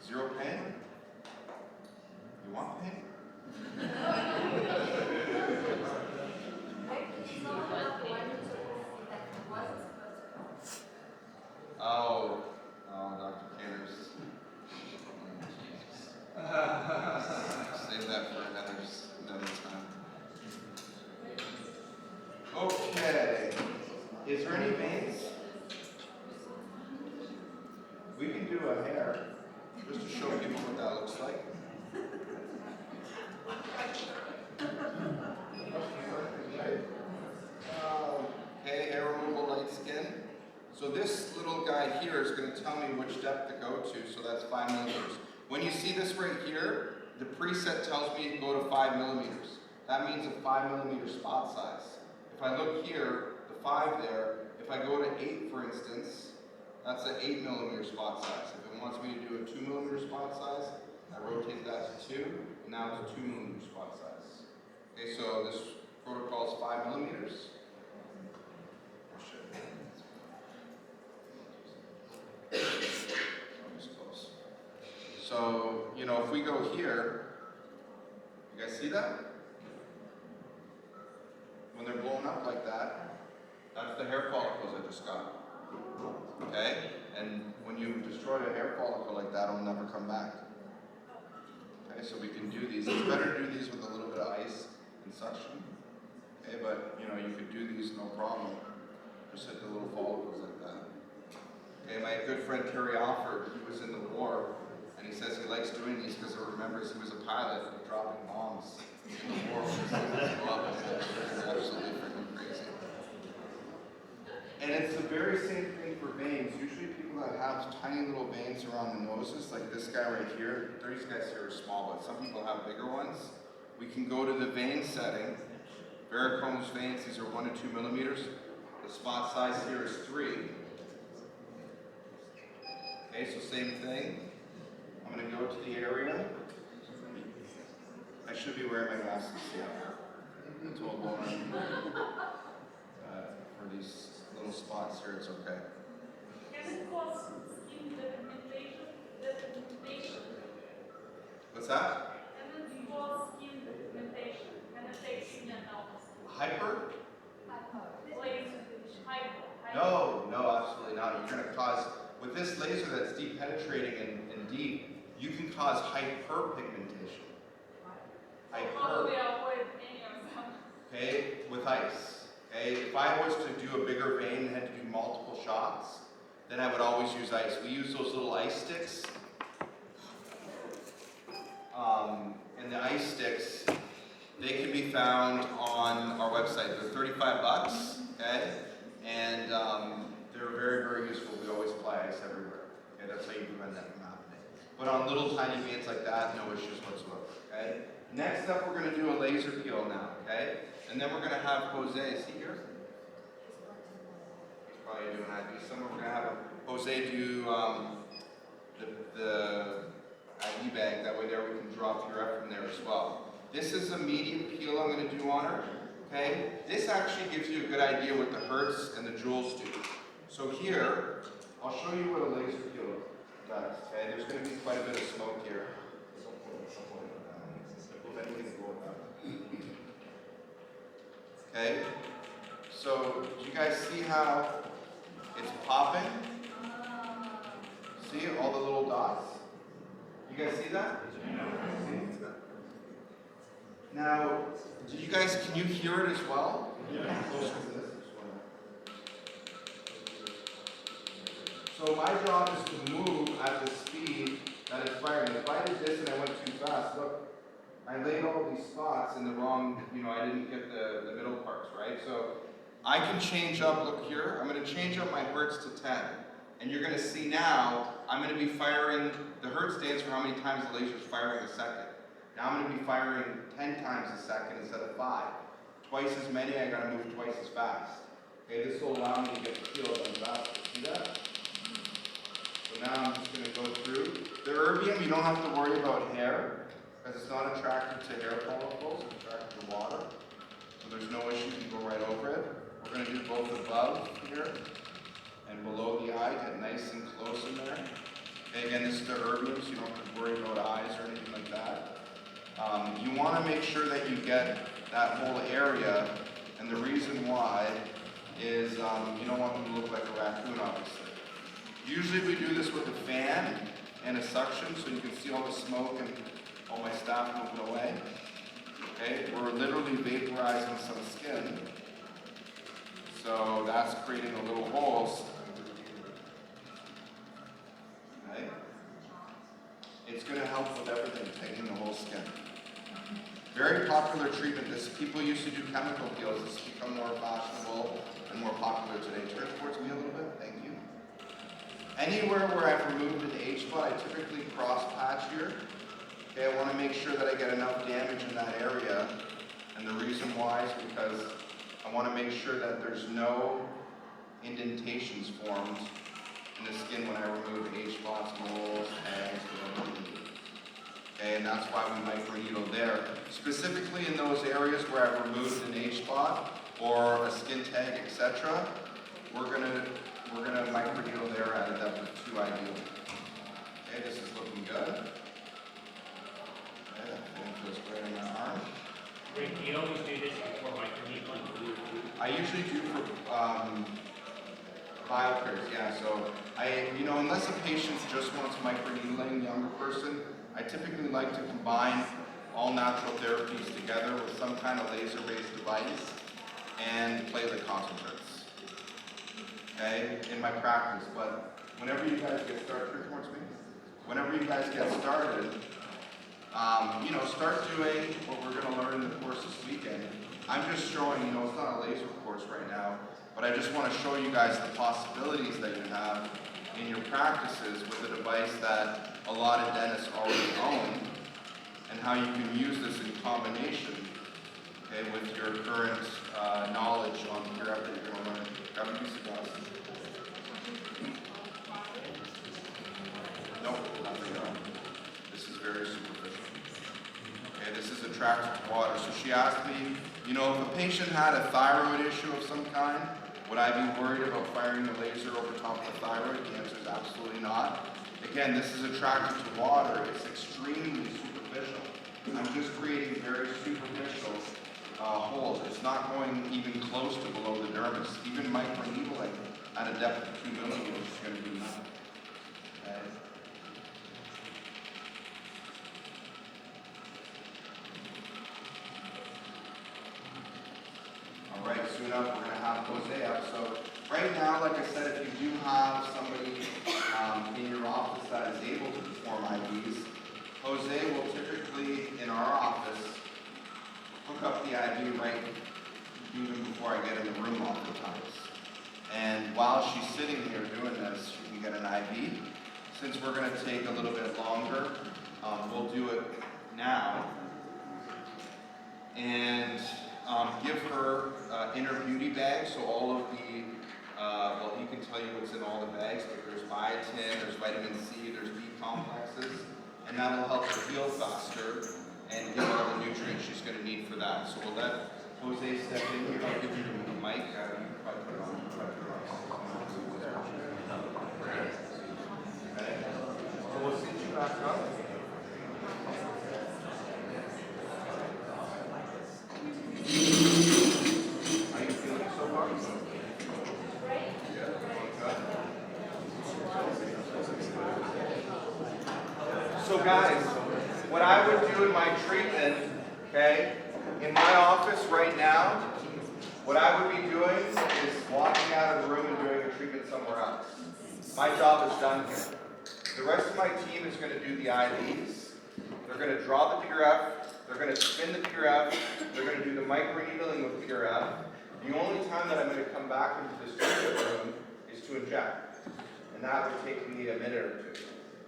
Zero pain? You want pain? Oh, Dr. Canners. Save that for another time. Okay. Is there any veins? We can do a hair, just to show people what that looks like. Okay, hair removal, light skin. So this little guy here is going to tell me which depth to go to, so that's 5 millimeters. When you see this right here, the preset tells me to go to 5 millimeters. That means a 5 millimeter spot size. If I look here, the 5 there, if I go to 8 for instance, that's an 8 millimeter spot size. If it wants me to do a 2 millimeter spot size, I rotate that to 2, and now it's a 2 millimeter spot size. Okay, so this protocol is 5 millimeters. So, you know, if we go here, you guys see that? When they're blown up like that, that's the hair follicles I just got. Okay? And when you destroy a hair follicle like that, it'll never come back. Okay, so we can do these. It's better to do these with a little bit of ice and suction. Okay, but you know, you could do these no problem. Just hit the little follicles like that. Okay, my good friend Terry Alford, he was in the war, and he says he likes doing these because he remembers he was a pilot and dropping bombs in the war. It's absolutely freaking crazy. And it's the very same thing for veins. Usually people that have tiny little veins around the noses, like this guy right here, these guys here are small, but some people have bigger ones. We can go to the vein setting. Varicose veins, these are 1 to 2 millimeters. The spot size here is 3. Okay, so same thing. I'm going to go to the area. I should be wearing my glasses, yeah. I told Lauren for these little spots here, it's okay.
Can it cause skin depigmentation?
What's that?
Can it cause skin depigmentation? Can it take skin analysis?
Hyper?
Hyper.
No, absolutely not. You're going to cause, with this laser that's deep penetrating and deep, you can cause hyperpigmentation.
How do we avoid any of them?
Okay, with ice. Okay, if I was to do a bigger vein and had to do multiple shots, then I would always use ice. We use those little ice sticks. And the ice sticks, they can be found on our website. They're 35 bucks, okay? And they're very, very useful. We always apply ice everywhere. Okay, that's how you prevent that from happening. But on little tiny veins like that, no issues whatsoever, okay? Next up, we're gonna do a laser peel now, okay? And then we're gonna have Jose, is he here? He's probably doing IV somewhere. We're gonna have Jose do the IV bag, that way there we can draw puree from there as well. This is a medium peel I'm gonna do on her, okay? This actually gives you a good idea what the hertz and the joules do. So here, I'll show you what a laser peel does, okay? There's going to be quite a bit of smoke here. Okay, so do you guys see how it's popping? See all the little dots? You guys see that? See? Now, do you guys, can you hear it as well? Yeah. Closer to this. So my job is to move at the speed that it's firing. If I did this and I went too fast, look, I laid all these spots in the wrong, I didn't get the middle parts, right? So I can change up, look here, I'm going to change up my hertz to 10. And you're going to see now, I'm going to be firing, the hertz stands for how many times the laser is firing a second. Now I'm going to be firing 10 times a second instead of 5. Twice as many, I got to move twice as fast. Okay, this will allow me to get the peel done faster. See that? So now I'm just going to go through. The erbium, you don't have to worry about hair, because it's not attracted to hair follicles, it's attracted to water. So there's no issue, you can go right over it. We're going to do both above here and below the eye, get nice and close in there. Okay, again, this is the erbium, so you don't have to worry about eyes or anything like that. You want to make sure that you get that whole area, and the reason why is you don't want them to look like a raccoon, obviously. Usually we do this with a fan and a suction, so you can see all the smoke and all my staff moving away. Okay, we're literally vaporizing some skin, so that's creating a little holes. Okay, it's going to help with everything, taking the whole skin. Very popular treatment. People used to do chemical peels. This has become more fashionable and more popular today. Turn towards me a little bit. Thank you. Anywhere where I've removed an H-spot, I typically cross-patch here. Okay, I want to make sure that I get enough damage in that area. And the reason why is because I want to make sure that there's no indentations formed in the skin when I remove H-spots, moles, tags, whatever we need. Okay, and that's why we microneedle there. Specifically in those areas where I've removed an H-spot or a skin tag, etc., we're gonna microneedle there at a depth of 2 ideally. Okay, this is looking good. Okay, that feels great in my arm.
Rick, do you always do this before microneedling?
I usually do for biocares, yeah. So unless a patient just wants microneedling, younger person, I typically like to combine all natural therapies together with some kind of laser-based device and play the concentrates. Okay, in my practice. But whenever you guys get started, turn towards me. Whenever you guys get started, start doing what we're going to learn in the course this weekend. I'm just showing, it's not a laser course right now, but I just want to show you guys the possibilities that you have in your practices with a device that a lot of dentists already own, and how you can use this in combination, okay, with your current knowledge on the puree that you're going to learn. Grab a piece of glass. Nope, nothing at all. This is very superficial. Okay, this is attracted to water. So she asked me, if a patient had a thyroid issue of some kind, would I be worried about firing the laser over top of the thyroid? The answer is absolutely not. Again, this is attracted to water. It's extremely superficial. I'm just creating very superficial holes. It's not going even close to below the dermis. Even microneedling at a depth of 2 millimeters is going to do nothing. Okay. All right, soon enough we're going to have Jose up. So right now, like I said, if you do have somebody in your office that is able to perform IVs, Jose will typically, in our office, hook up the IV right even before I get in the room oftentimes. And while she's sitting here doing this, she can get an IV. since we're gonna take a little bit longer, we'll do it now. And give her inner beauty bag, so all of the, well, he can tell you what's in all the bags, but there's biotin, there's vitamin C, there's B complexes, and that'll help her heal faster and get all the nutrients she's going to need for that. So we'll let Jose step in here. I'll give you the mic. You can probably put it on. Okay. So we'll sit you back up. How are you feeling so far? So guys, what I would do in my treatment, okay, in my office right now, what I would be doing is walking out of the room and doing a treatment somewhere else. My job is done here. The rest of my team is going to do the IVs. They're going to draw the PRF. They're going to spin the PRF. They're going to do the microneedling with PRF. The only time that I'm going to come back into this treatment room is to inject. And that would take me a minute or two.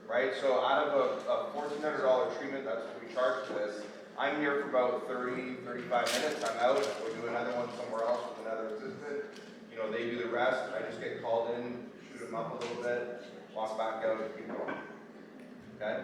Right? So out of a $1,400 treatment, that's what we charge for this. I'm here for about 30, 35 minutes. I'm out. We'll do another one somewhere else with another assistant. You know, they do the rest. I just get called in, shoot them up a little bit, walk back out, and keep going. Okay?